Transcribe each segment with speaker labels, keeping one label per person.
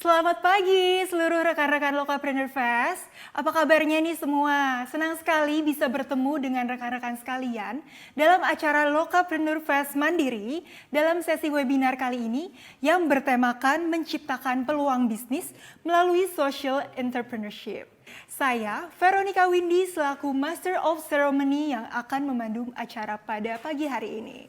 Speaker 1: Selamat pagi seluruh rekan-rekan Lokapreneur Fest. Apa kabarnya nih semua? Senang sekali bisa bertemu dengan rekan-rekan sekalian dalam acara Lokapreneur Fest Mandiri dalam sesi webinar kali ini yang bertemakan menciptakan peluang bisnis melalui social entrepreneurship. Saya, Veronica Windy, selaku Master of Ceremony yang akan memandu acara pada pagi hari ini.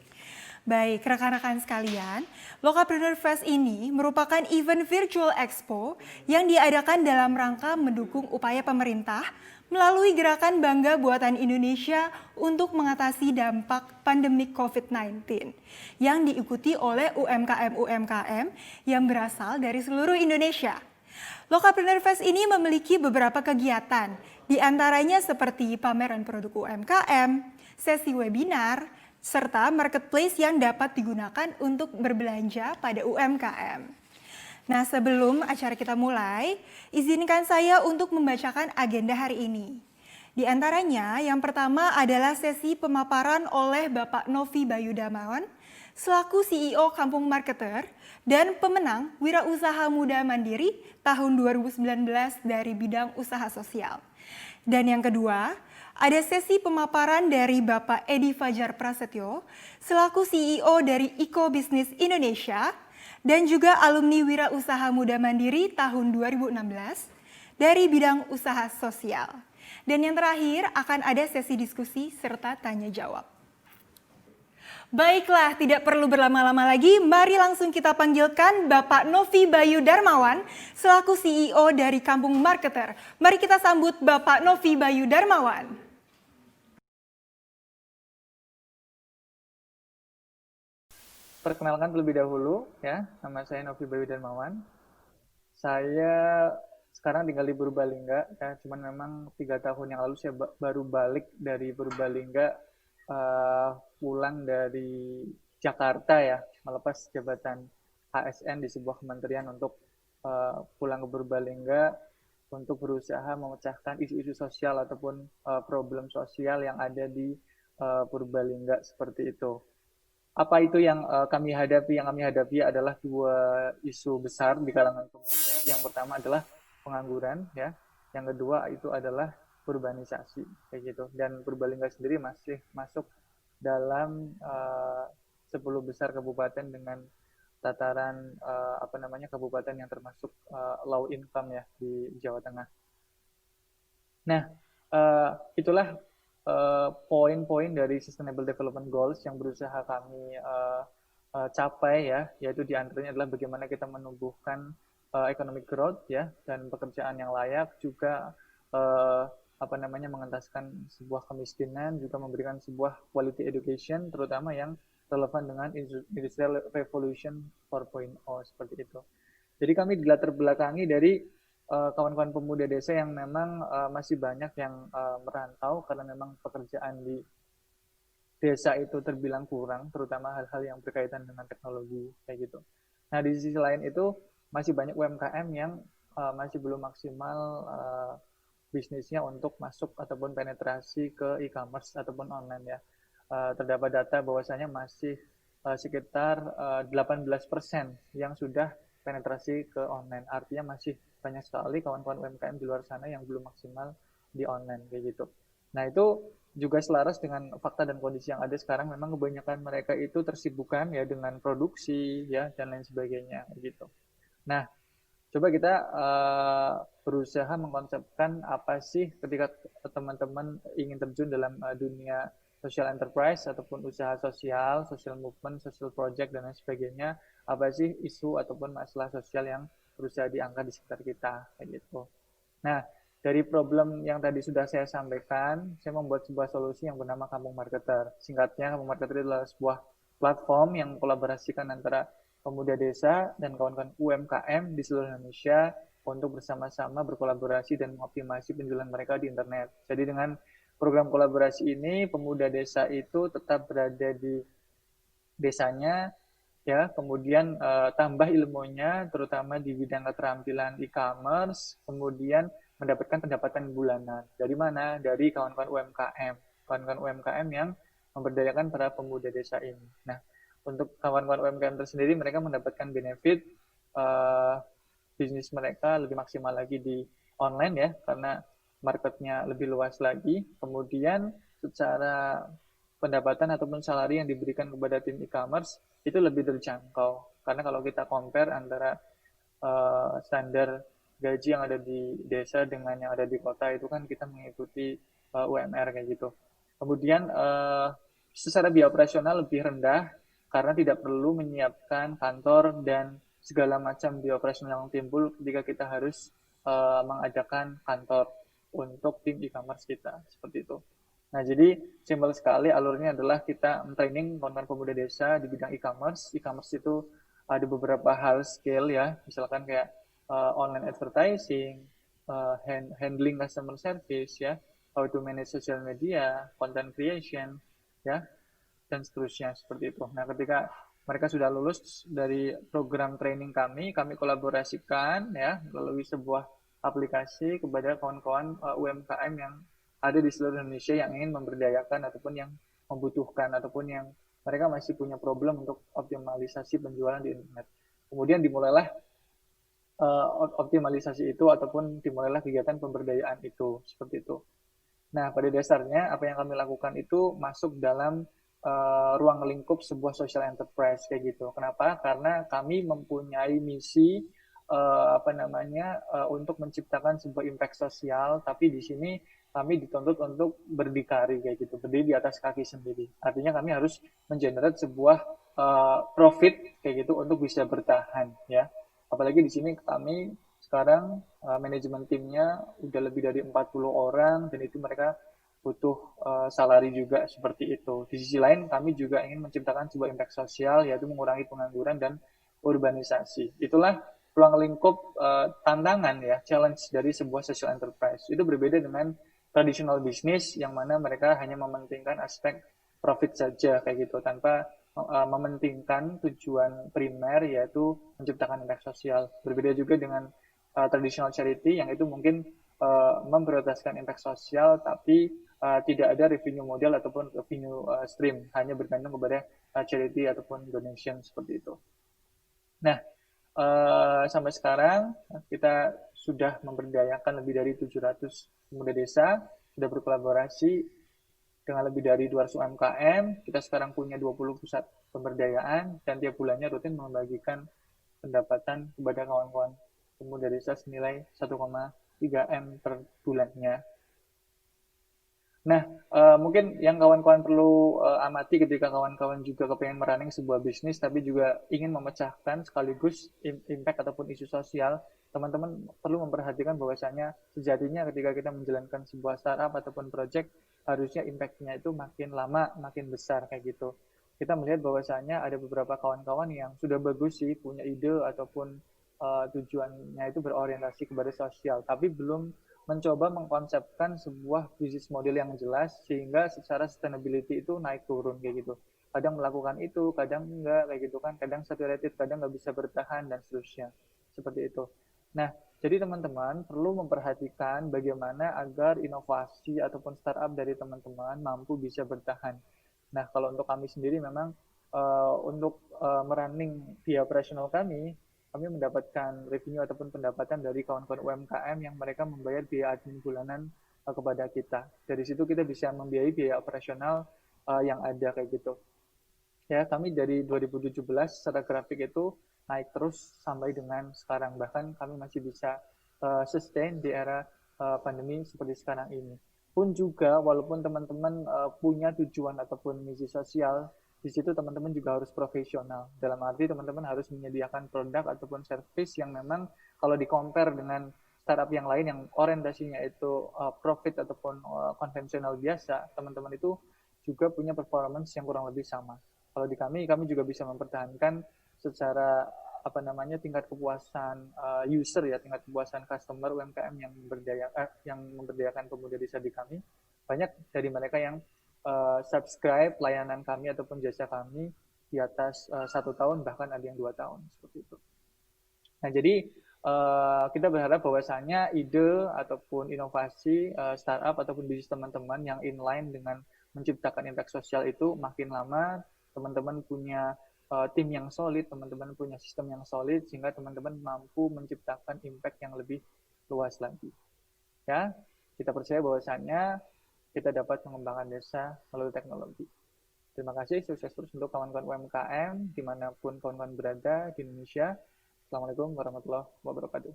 Speaker 1: Baik, rekan-rekan sekalian, Lokapreneur Fest ini merupakan event virtual expo yang diadakan dalam rangka mendukung upaya pemerintah melalui gerakan Bangga Buatan Indonesia untuk mengatasi dampak pandemi COVID-19 yang diikuti oleh UMKM-UMKM yang berasal dari seluruh Indonesia. Lokapreneur Fest ini memiliki beberapa kegiatan, di antaranya seperti pameran produk UMKM, sesi webinar, serta marketplace yang dapat digunakan untuk berbelanja pada UMKM. Nah, sebelum acara kita mulai, izinkan saya untuk membacakan agenda hari ini. Di antaranya, yang pertama adalah sesi pemaparan oleh Bapak Novi Bayu Damawan, selaku CEO Kampung Marketer dan pemenang Wirausaha Muda Mandiri tahun 2019 dari bidang usaha sosial. Dan yang kedua, ada sesi pemaparan dari Bapak Edi Fajar Prasetyo, selaku CEO dari Iko Bisnis Indonesia, dan juga alumni Wirausaha Muda Mandiri tahun 2016 dari bidang usaha sosial. Dan yang terakhir akan ada sesi diskusi serta tanya jawab. Baiklah, tidak perlu berlama-lama lagi, mari langsung kita panggilkan Bapak Novi Bayu Darmawan selaku CEO dari Kampung Marketer. Mari kita sambut Bapak Novi Bayu Darmawan.
Speaker 2: Perkenalkan terlebih dahulu, ya, nama saya Novi Bayu Darmawan. Saya sekarang tinggal di Purbalingga, ya, cuman memang 3 tahun yang lalu saya baru balik dari Purbalingga, pulang dari Jakarta ya, melepas jabatan ASN di sebuah kementerian untuk pulang ke Purbalingga untuk berusaha memecahkan isu-isu sosial ataupun problem sosial yang ada di Purbalingga seperti itu. Apa itu yang kami hadapi? Yang kami hadapi adalah dua isu besar di kalangan pemuda. Yang pertama adalah pengangguran, ya. Yang kedua itu adalah urbanisasi, kayak gitu. Dan Purbalingga sendiri masih masuk dalam 10 besar kabupaten dengan tataran kabupaten yang termasuk low income ya di Jawa Tengah. Nah, itulah poin-poin dari Sustainable Development Goals yang berusaha kami capai ya, yaitu diantaranya adalah bagaimana kita menumbuhkan economic growth ya dan pekerjaan yang layak, juga mengentaskan sebuah kemiskinan, juga memberikan sebuah quality education, terutama yang relevan dengan Industrial Revolution 4.0 seperti itu. Jadi kami dilatar belakangi dari kawan-kawan pemuda desa yang memang masih banyak yang merantau karena memang pekerjaan di desa itu terbilang kurang, terutama hal-hal yang berkaitan dengan teknologi kayak gitu. Nah, di sisi lain itu masih banyak UMKM yang masih belum maksimal bisnisnya untuk masuk ataupun penetrasi ke e-commerce ataupun online ya. Terdapat data bahwasanya masih sekitar 18% yang sudah penetrasi ke online. Artinya masih banyak sekali kawan-kawan UMKM di luar sana yang belum maksimal di online kayak gitu. Nah, itu juga selaras dengan fakta dan kondisi yang ada sekarang. Memang kebanyakan mereka itu tersibukkan ya dengan produksi ya dan lain sebagainya gitu. Nah, coba kita berusaha mengkonsepkan apa sih ketika teman-teman ingin terjun dalam dunia social enterprise ataupun usaha sosial, social movement, social project dan lain sebagainya. Apa sih isu ataupun masalah sosial yang berusaha diangkat di sekitar kita kayak gitu. Nah, dari problem yang tadi sudah saya sampaikan, saya membuat sebuah solusi yang bernama Kampung Marketer. Singkatnya, Kampung Marketer adalah sebuah platform yang mengkolaborasikan antara pemuda desa dan kawan-kawan UMKM di seluruh Indonesia untuk bersama-sama berkolaborasi dan mengoptimasi penjualan mereka di internet. Jadi dengan program kolaborasi ini, pemuda desa itu tetap berada di desanya, ya, kemudian tambah ilmunya, terutama di bidang keterampilan e-commerce, kemudian mendapatkan pendapatan bulanan. Dari mana? Dari kawan-kawan UMKM. Kawan-kawan UMKM yang memberdayakan para pemuda desa ini. Nah, untuk kawan-kawan UMKM tersendiri, mereka mendapatkan benefit bisnis mereka lebih maksimal lagi di online ya, karena marketnya lebih luas lagi. Kemudian secara pendapatan ataupun salary yang diberikan kepada tim e-commerce itu lebih terjangkau. Karena kalau kita compare antara standar gaji yang ada di desa dengan yang ada di kota itu kan kita mengikuti UMR kayak gitu. Kemudian secara biaya operasional lebih rendah karena tidak perlu menyiapkan kantor dan segala macam biaya operasional yang timbul ketika kita harus mengadakan kantor untuk tim e-commerce kita seperti itu. Nah, jadi simpel sekali alurnya adalah kita training kawan-kawan pemuda desa di bidang e-commerce. E-commerce itu ada beberapa hal skill ya, misalkan kayak online advertising, handling customer service ya, how to manage social media, content creation ya, dan seterusnya seperti itu. Nah, ketika mereka sudah lulus dari program training kami kolaborasikan ya melalui sebuah aplikasi kepada kawan-kawan UMKM yang ada di seluruh Indonesia yang ingin memberdayakan ataupun yang membutuhkan ataupun yang mereka masih punya problem untuk optimalisasi penjualan di internet. Kemudian dimulailah optimalisasi itu ataupun dimulailah kegiatan pemberdayaan itu seperti itu. Nah, pada dasarnya apa yang kami lakukan itu masuk dalam ruang lingkup sebuah social enterprise kayak gitu. Kenapa? Karena kami mempunyai misi untuk menciptakan sebuah impact sosial, tapi di sini kami dituntut untuk berdikari kayak gitu, berdiri di atas kaki sendiri. Artinya kami harus mengenerate sebuah profit kayak gitu untuk bisa bertahan ya. Apalagi di sini kami sekarang manajemen timnya udah lebih dari 40 orang dan itu mereka butuh salary juga seperti itu. Di sisi lain kami juga ingin menciptakan sebuah impact sosial yaitu mengurangi pengangguran dan urbanisasi. Itulah ruang lingkup tantangan ya, challenge dari sebuah social enterprise. Itu berbeda dengan traditional business yang mana mereka hanya mementingkan aspek profit saja kayak gitu tanpa mementingkan tujuan primer yaitu menciptakan impact sosial. Berbeda juga dengan traditional charity yang itu mungkin memprioritaskan impact sosial tapi tidak ada revenue model ataupun revenue stream, hanya bergantung kepada charity ataupun donation seperti itu. Nah, sampai sekarang kita sudah memberdayakan lebih dari 700 pemuda desa, sudah berkolaborasi dengan lebih dari 200 UMKM. Kita sekarang punya 20 pusat pemberdayaan dan tiap bulannya rutin membagikan pendapatan kepada kawan-kawan pemuda desa senilai 1,3 M per bulannya. Nah, mungkin yang kawan-kawan perlu amati ketika kawan-kawan juga kepengen merunning sebuah bisnis, tapi juga ingin memecahkan sekaligus impact ataupun isu sosial, teman-teman perlu memperhatikan bahwasanya sejatinya ketika kita menjalankan sebuah startup ataupun project, harusnya impact-nya itu makin lama, makin besar kayak gitu. Kita melihat bahwasanya ada beberapa kawan-kawan yang sudah bagus sih, punya ide ataupun tujuannya itu berorientasi kepada sosial, tapi belum mencoba mengkonsepkan sebuah bisnis model yang jelas sehingga secara sustainability itu naik turun kayak gitu. Kadang melakukan itu, kadang enggak kayak gitu kan, kadang saturated, kadang nggak bisa bertahan dan seterusnya. Seperti itu. Nah, jadi teman-teman perlu memperhatikan bagaimana agar inovasi ataupun startup dari teman-teman mampu bisa bertahan. Nah, kalau untuk kami sendiri memang untuk merunning biaya operasional kami mendapatkan revenue ataupun pendapatan dari kawan-kawan UMKM yang mereka membayar biaya admin bulanan kepada kita. Dari situ kita bisa membiayai biaya operasional yang ada kayak gitu. Ya, kami dari 2017 secara grafik itu naik terus sampai dengan sekarang. Bahkan kami masih bisa sustain di era pandemi seperti sekarang ini. Pun juga walaupun teman-teman punya tujuan ataupun misi sosial, di situ teman-teman juga harus profesional. Dalam arti teman-teman harus menyediakan produk ataupun service yang memang kalau di-compare dengan startup yang lain yang orientasinya itu profit ataupun konvensional biasa, teman-teman itu juga punya performance yang kurang lebih sama. Kalau di kami juga bisa mempertahankan secara tingkat kepuasan user ya, tingkat kepuasan customer UMKM yang memberdayakan pemuda desa di kami. Banyak dari mereka yang subscribe layanan kami ataupun jasa kami di atas 1 tahun, bahkan ada yang 2 tahun seperti itu. Nah, jadi kita berharap bahwasanya ide ataupun inovasi startup ataupun bisnis teman-teman yang inline dengan menciptakan impact sosial itu makin lama teman-teman punya tim yang solid, teman-teman punya sistem yang solid, sehingga teman-teman mampu menciptakan impact yang lebih luas lagi. Ya, kita percaya bahwasannya kita dapat mengembangkan desa melalui teknologi. Terima kasih, sukses terus untuk kawan-kawan UMKM dimanapun kawan-kawan berada di Indonesia. Assalamualaikum warahmatullahi wabarakatuh.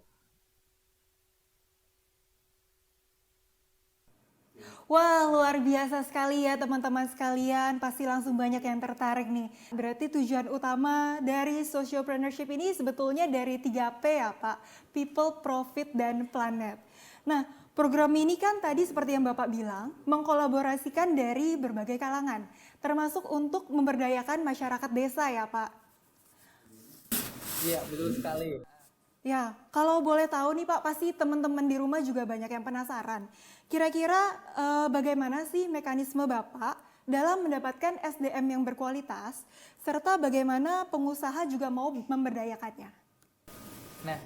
Speaker 1: Wah, luar biasa sekali ya teman-teman sekalian. Pasti langsung banyak yang tertarik nih. Berarti tujuan utama dari socialpreneurship ini sebetulnya dari 3P ya Pak. People, Profit, dan Planet. Nah, program ini kan tadi seperti yang Bapak bilang, mengkolaborasikan dari berbagai kalangan. Termasuk untuk memberdayakan masyarakat desa ya Pak.
Speaker 2: Iya, betul sekali.
Speaker 1: Ya, kalau boleh tahu nih Pak, pasti teman-teman di rumah juga banyak yang penasaran. Kira-kira bagaimana sih mekanisme Bapak dalam mendapatkan SDM yang berkualitas, serta bagaimana pengusaha juga mau memberdayakannya?
Speaker 2: Nah,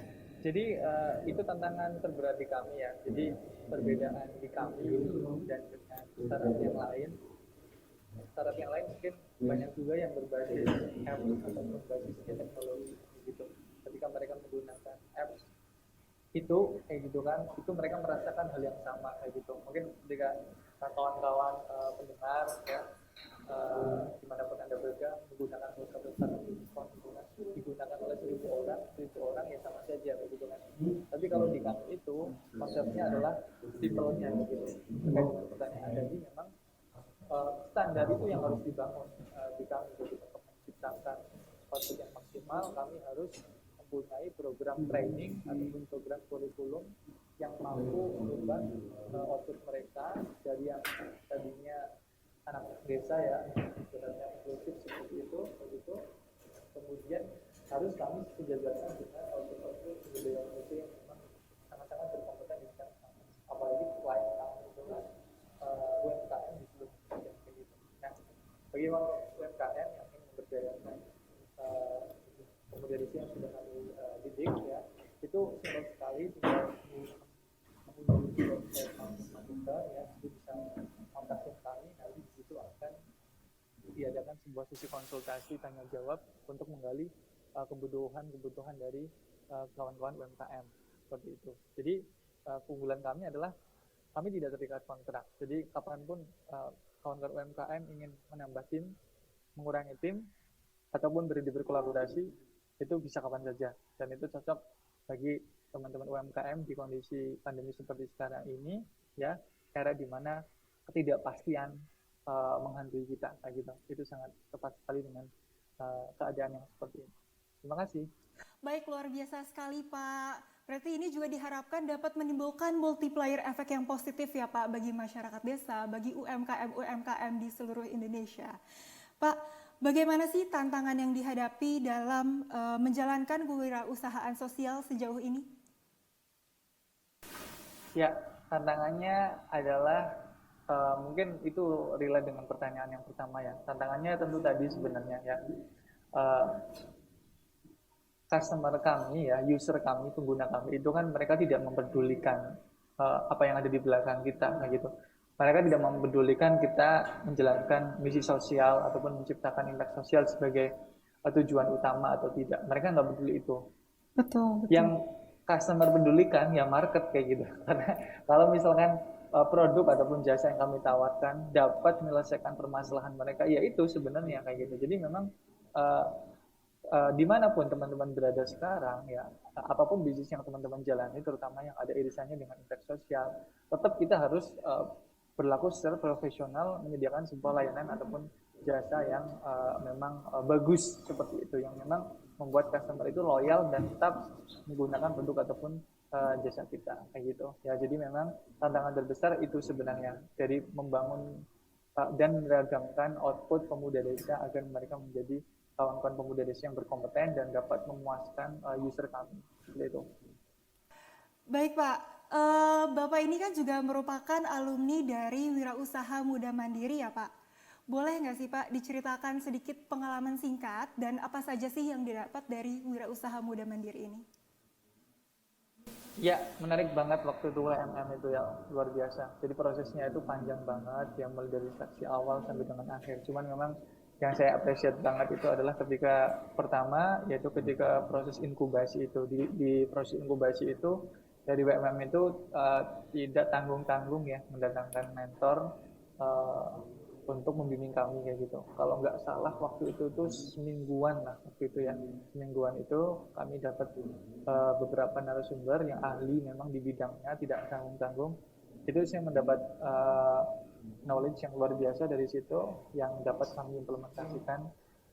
Speaker 2: jadi itu tantangan terberat di kami ya. Jadi perbedaan di kami dan dengan startup yang lain mungkin banyak juga yang berbasis apps atau berbasis teknologi gitu. Ketika mereka menggunakan apps itu kayak gitu kan, itu mereka merasakan hal yang sama kayak gitu. Mungkin ketika kawan-kawan pendengar ya dimanapun anda berada menggunakan satu startup digunakan oleh 1.000 orang ya sama saja kayak gitu kan. Tapi kalau di kami itu konsepnya adalah people-nya gitu. Terkait dengan pertanyaan tadi memang standar itu yang harus dibangun di kami gitu. Untuk menciptakan output yang maksimal kami harus mempunyai program training ataupun program kurikulum yang mampu merubah output mereka dari yang tadinya anak desa ya sebenarnya inklusif seperti itu begitu, kemudian harus kami sejajarkan dengan output budaya Indonesia yang memang sangat-sangat berkompeten di bidang apalagi klien kami adalah UMKM di seluruh Indonesia kayak gitu. Nah, bagi UMKM yang ingin memberdayakan pemuda desa yang sudah kami didik ya, itu simpel sekali tinggal mengunjungi website Matika ya, itu bisa kontak kami, nanti di situ akan diadakan sebuah sesi konsultasi tanya jawab untuk menggali kebutuhan dari kawan-kawan UMKM seperti itu. Jadi keunggulan kami adalah kami tidak terikat kontrak. Jadi kapanpun kawan-kawan UMKM ingin menambah tim, mengurangi tim, ataupun berkolaborasi, itu bisa kapan saja. Dan itu cocok bagi teman-teman UMKM di kondisi pandemi seperti sekarang ini, ya, era di mana ketidakpastian menghantui kita, kayak gitu. Itu sangat tepat sekali dengan keadaan yang seperti ini. Terima kasih.
Speaker 1: Baik, luar biasa sekali Pak. Berarti ini juga diharapkan dapat menimbulkan multiplier efek yang positif ya Pak bagi masyarakat desa, bagi UMKM di seluruh Indonesia. Pak, bagaimana sih tantangan yang dihadapi dalam menjalankan kewirausahaan sosial sejauh ini?
Speaker 2: Ya, tantangannya adalah mungkin itu relate dengan pertanyaan yang pertama ya. Tantangannya tentu tadi sebenarnya ya. Customer kami ya, user kami, pengguna kami itu kan mereka tidak mempedulikan apa yang ada di belakang kita, gitu. Mereka tidak mempedulikan kita menjalankan misi sosial ataupun menciptakan impact sosial sebagai tujuan utama atau tidak. Mereka nggak peduli itu.
Speaker 1: Betul.
Speaker 2: Yang customer pedulikan ya market kayak gitu. Karena kalau misalkan produk ataupun jasa yang kami tawarkan dapat menyelesaikan permasalahan mereka, ya itu sebenarnya kayak gitu. Jadi memang dimanapun teman-teman berada sekarang ya, apapun bisnis yang teman-teman jalani, terutama yang ada irisannya dengan impact sosial, tetap kita harus berlaku secara profesional, menyediakan sebuah layanan ataupun jasa yang memang bagus seperti itu, yang memang membuat customer itu loyal dan tetap menggunakan produk ataupun jasa kita kayak gitu ya. Jadi memang tantangan terbesar itu sebenarnya dari membangun dan meragamkan output pemuda desa agar mereka menjadi kawan-kawan pemuda desa yang berkompeten dan dapat memuaskan user kami. Seperti itu.
Speaker 1: Baik Pak, Bapak ini kan juga merupakan alumni dari Wirausaha Muda Mandiri ya Pak. Boleh nggak sih Pak diceritakan sedikit pengalaman singkat dan apa saja sih yang didapat dari Wirausaha Muda Mandiri ini?
Speaker 2: Ya, menarik banget waktu itu WMM itu ya, luar biasa. Jadi prosesnya itu panjang banget, yang mulai dari seleksi awal sampai dengan akhir. Cuman memang yang saya appreciate banget itu adalah ketika pertama, yaitu ketika proses inkubasi itu. Di proses inkubasi itu, dari WMM itu tidak tanggung-tanggung ya mendatangkan mentor untuk membimbing kami kayak gitu. Kalau nggak salah waktu itu tuh semingguan lah waktu itu ya. Semingguan itu kami dapat beberapa narasumber yang ahli memang di bidangnya, tidak tanggung-tanggung. Itu saya mendapat knowledge yang luar biasa dari situ yang dapat kami implementasikan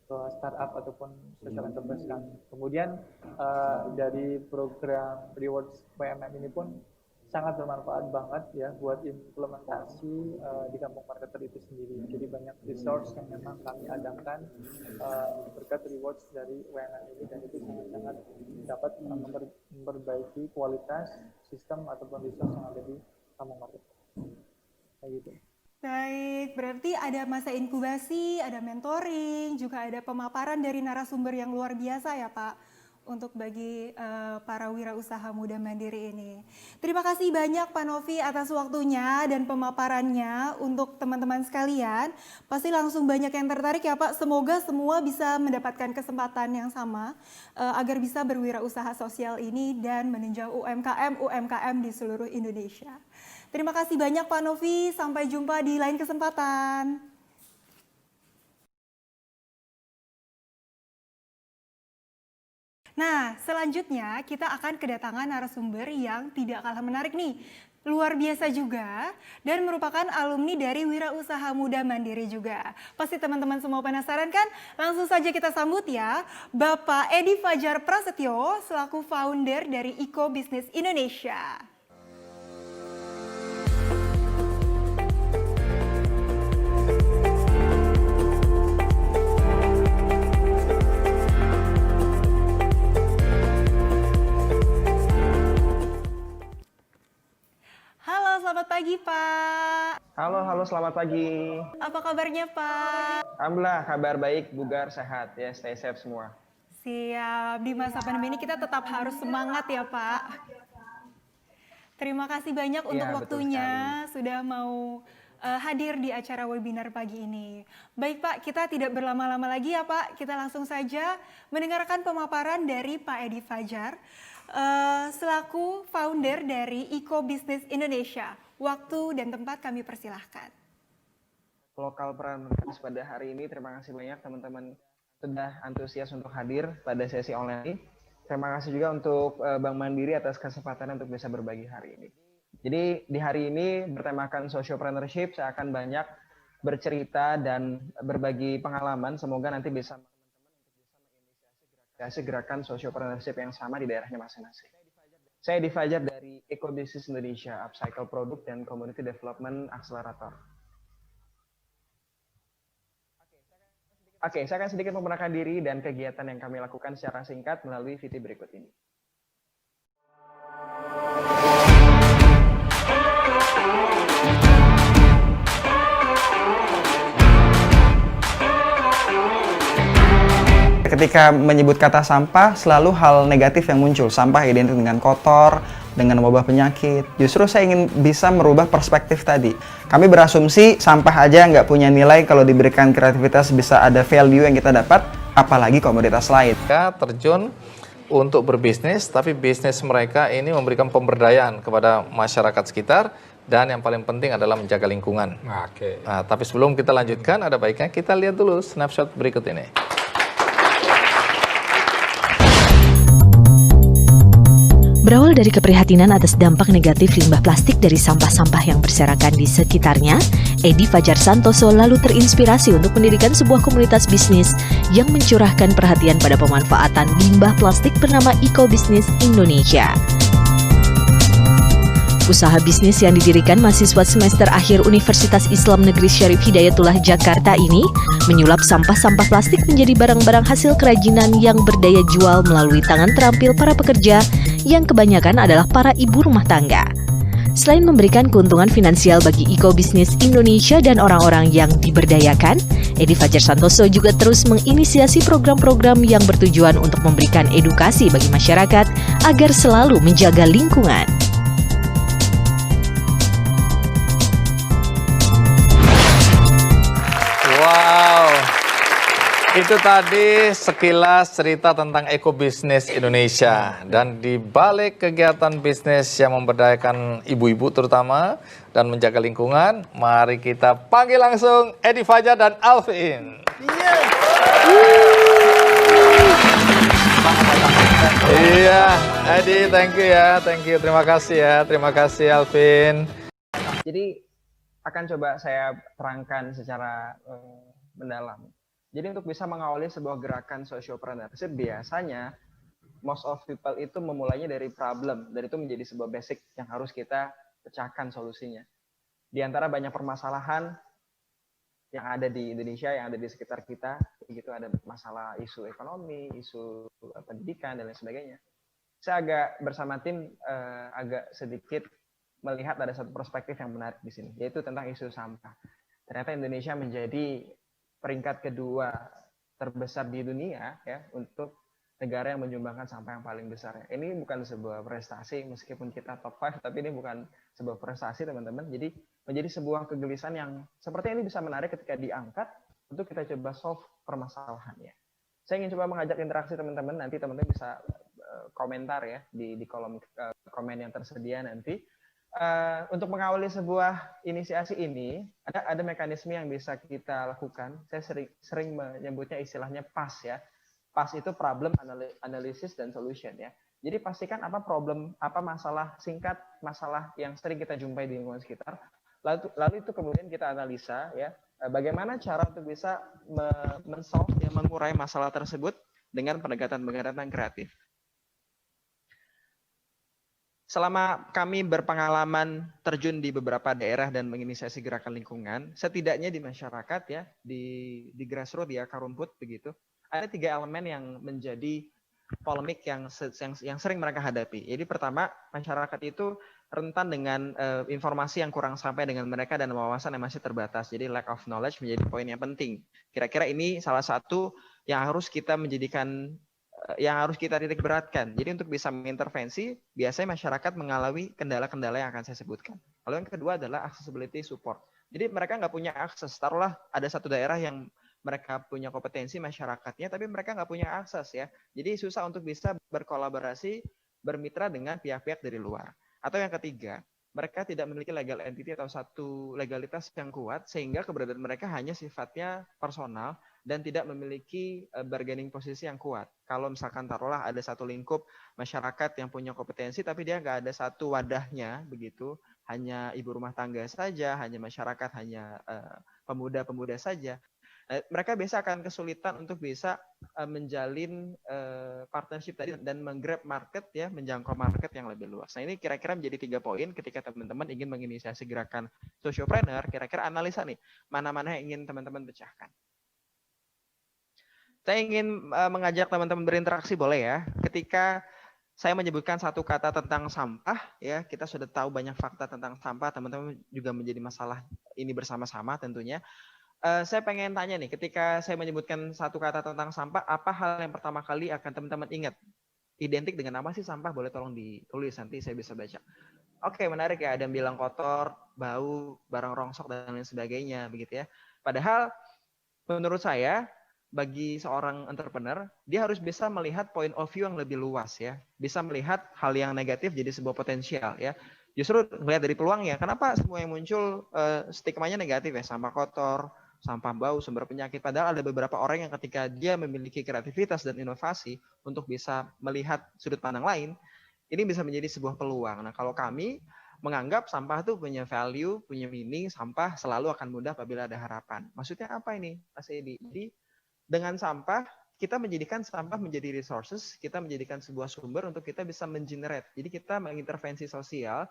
Speaker 2: ke startup ataupun social enterprise kami. Kemudian dari program rewards WMM ini pun sangat bermanfaat banget ya buat implementasi di kampung marketer itu sendiri. Jadi banyak resource yang memang kami adakan berkat rewards dari WMM ini, dan itu sangat-sangat dapat memperbaiki kualitas sistem ataupun resource yang ada di kampung marketer. Kayak gitu.
Speaker 1: Baik, berarti ada masa inkubasi, ada mentoring, juga ada pemaparan dari narasumber yang luar biasa ya Pak, untuk bagi para wirausaha muda mandiri ini. Terima kasih banyak Pak Novi atas waktunya dan pemaparannya untuk teman-teman sekalian. Pasti langsung banyak yang tertarik ya Pak, semoga semua bisa mendapatkan kesempatan yang sama agar bisa berwirausaha sosial ini dan menunjang UMKM di seluruh Indonesia. Terima kasih banyak Pak Novi, sampai jumpa di lain kesempatan. Nah, selanjutnya kita akan kedatangan narasumber yang tidak kalah menarik nih. Luar biasa juga dan merupakan alumni dari Wirausaha Muda Mandiri juga. Pasti teman-teman semua penasaran kan? Langsung saja kita sambut ya, Bapak Edi Fajar Prasetyo selaku founder dari Iko Business Indonesia. Halo, selamat pagi Pak.
Speaker 3: Halo, selamat pagi.
Speaker 1: Apa kabarnya Pak?
Speaker 3: Alhamdulillah, kabar baik, bugar, sehat ya, stay safe semua.
Speaker 1: Siap, di masa pandemi ini kita tetap harus semangat ya Pak. Terima kasih banyak untuk waktunya sudah mau hadir di acara webinar pagi ini. Baik Pak, kita tidak berlama-lama lagi ya Pak, kita langsung saja mendengarkan pemaparan dari Pak Edi Fajar selaku founder dari Iko Business Indonesia. Waktu dan tempat kami persilahkan.
Speaker 3: Lokal Preneurs pada hari ini, terima kasih banyak teman-teman sudah antusias untuk hadir pada sesi online. Terima kasih juga untuk Bank Mandiri atas kesempatan untuk bisa berbagi hari ini. Jadi di hari ini bertemakan sociopreneurship, saya akan banyak bercerita dan berbagi pengalaman. Semoga nanti bisa menginisiasi gerakan sociopreneurship yang sama di daerahnya masing-masing. Saya Edi Fajar dari Iko Business Indonesia, Upcycle Product dan Community Development Accelerator. Oke, saya akan sedikit memperkenalkan diri dan kegiatan yang kami lakukan secara singkat melalui VT berikut ini. Ketika menyebut kata sampah, selalu hal negatif yang muncul. Sampah identik dengan kotor, dengan wabah penyakit. Justru saya ingin bisa merubah perspektif tadi. Kami berasumsi sampah aja nggak punya nilai, kalau diberikan kreativitas bisa ada value yang kita dapat, apalagi komoditas lain.
Speaker 4: Mereka terjun untuk berbisnis, tapi bisnis mereka ini memberikan pemberdayaan kepada masyarakat sekitar, dan yang paling penting adalah menjaga lingkungan.
Speaker 5: Oke.
Speaker 4: Nah, tapi sebelum kita lanjutkan, ada baiknya kita lihat dulu snapshot berikut ini.
Speaker 6: Berawal dari keprihatinan atas dampak negatif limbah plastik dari sampah-sampah yang berserakan di sekitarnya, Edi Fajar Santoso lalu terinspirasi untuk mendirikan sebuah komunitas bisnis yang mencurahkan perhatian pada pemanfaatan limbah plastik bernama Iko Business Indonesia. Usaha bisnis yang didirikan mahasiswa semester akhir Universitas Islam Negeri Syarif Hidayatullah Jakarta ini menyulap sampah-sampah plastik menjadi barang-barang hasil kerajinan yang berdaya jual melalui tangan terampil para pekerja yang kebanyakan adalah para ibu rumah tangga. Selain memberikan keuntungan finansial bagi Iko Business Indonesia dan orang-orang yang diberdayakan, Edi Fajar Santoso juga terus menginisiasi program-program yang bertujuan untuk memberikan edukasi bagi masyarakat agar selalu menjaga lingkungan.
Speaker 4: Wow, Itu tadi sekilas cerita tentang ekobisnis Indonesia. Dan di balik kegiatan bisnis yang memberdayakan ibu-ibu terutama dan menjaga lingkungan, mari kita panggil langsung Edi Fajar dan Alvin. Iya, Edi, thank you ya, terima kasih ya, terima kasih Alvin.
Speaker 3: Jadi akan coba saya terangkan secara mendalam. Jadi untuk bisa mengawali sebuah gerakan sociopreneurship, biasanya most of people itu memulainya dari problem, dan itu menjadi sebuah basic yang harus kita pecahkan solusinya. Di antara banyak permasalahan yang ada di Indonesia, yang ada di sekitar kita, begitu ada masalah isu ekonomi, isu pendidikan, dan lain sebagainya. Saya agak bersama tim agak sedikit melihat ada satu perspektif yang menarik di sini, yaitu tentang isu sampah. Ternyata Indonesia menjadi peringkat kedua terbesar di dunia ya untuk negara yang menyumbangkan sampah yang paling besar. Ini bukan sebuah prestasi meskipun kita top 5, tapi ini bukan sebuah prestasi teman-teman. Jadi menjadi sebuah kegelisahan yang seperti ini bisa menarik ketika diangkat untuk kita coba solve permasalahannya. Saya ingin coba mengajak interaksi teman-teman, nanti teman-teman bisa komentar ya di kolom komen yang tersedia nanti. Untuk mengawali sebuah inisiasi ini ada mekanisme yang bisa kita lakukan. Saya sering menyebutnya istilahnya PAS ya. PAS itu problem analysis dan solution ya. Jadi pastikan apa problem, apa masalah singkat, masalah yang sering kita jumpai di lingkungan sekitar. Lalu itu kemudian kita analisa ya. Bagaimana cara untuk bisa men-solve ya, mengurai masalah tersebut dengan pendekatan-pendekatan kreatif. Selama kami berpengalaman terjun di beberapa daerah dan menginisiasi gerakan lingkungan, setidaknya di masyarakat ya, di grassroots, di akar rumput begitu, ada 3 elemen yang menjadi polemik yang sering mereka hadapi. Jadi pertama, masyarakat itu rentan dengan informasi yang kurang sampai dengan mereka dan wawasan yang masih terbatas. Jadi lack of knowledge menjadi poin yang penting. Kira-kira ini salah satu yang harus kita titik beratkan. Jadi untuk bisa mengintervensi, biasanya masyarakat mengalami kendala-kendala yang akan saya sebutkan. Lalu yang kedua adalah accessibility support. Jadi mereka nggak punya akses. Taruhlah ada satu daerah yang mereka punya kompetensi masyarakatnya, tapi mereka nggak punya akses ya. Jadi susah untuk bisa berkolaborasi, bermitra dengan pihak-pihak dari luar. Atau yang ketiga, mereka tidak memiliki legal entity atau satu legalitas yang kuat, sehingga keberadaan mereka hanya sifatnya personal dan tidak memiliki bargaining posisi yang kuat. Kalau misalkan taruhlah ada satu lingkup masyarakat yang punya kompetensi, tapi dia nggak ada satu wadahnya begitu, hanya ibu rumah tangga saja, hanya masyarakat, hanya pemuda-pemuda saja. Mereka biasa akan kesulitan untuk bisa menjalin partnership tadi dan menggrab market ya, menjangkau market yang lebih luas. Nah ini kira-kira menjadi 3 poin ketika teman-teman ingin menginisiasi gerakan sociopreneur, kira-kira analisa nih, mana-mana yang ingin teman-teman pecahkan. Saya ingin mengajak teman-teman berinteraksi boleh ya. Ketika saya menyebutkan satu kata tentang sampah, ya kita sudah tahu banyak fakta tentang sampah, teman-teman juga menjadi masalah ini bersama-sama tentunya. Saya pengen tanya nih, ketika saya menyebutkan satu kata tentang sampah, apa hal yang pertama kali akan teman-teman ingat? Identik dengan apa sih sampah? Boleh tolong ditulis, nanti saya bisa baca. Oke, menarik ya, ada yang bilang kotor, bau, barang rongsok, dan lain sebagainya, begitu ya. Padahal, menurut saya, bagi seorang entrepreneur, dia harus bisa melihat point of view yang lebih luas ya. Bisa melihat hal yang negatif jadi sebuah potensial ya. Justru melihat dari peluangnya, kenapa semua yang muncul stigmanya negatif ya, sampah kotor, sampah bau, sumber penyakit. Padahal ada beberapa orang yang ketika dia memiliki kreativitas dan inovasi untuk bisa melihat sudut pandang lain, ini bisa menjadi sebuah peluang. Nah, kalau kami menganggap sampah itu punya value, punya meaning, sampah selalu akan mudah apabila ada harapan. Maksudnya apa ini, Mas Edi? Jadi, dengan sampah, kita menjadikan sampah menjadi resources, kita menjadikan sebuah sumber untuk kita bisa mengenerate. Jadi kita mengintervensi sosial,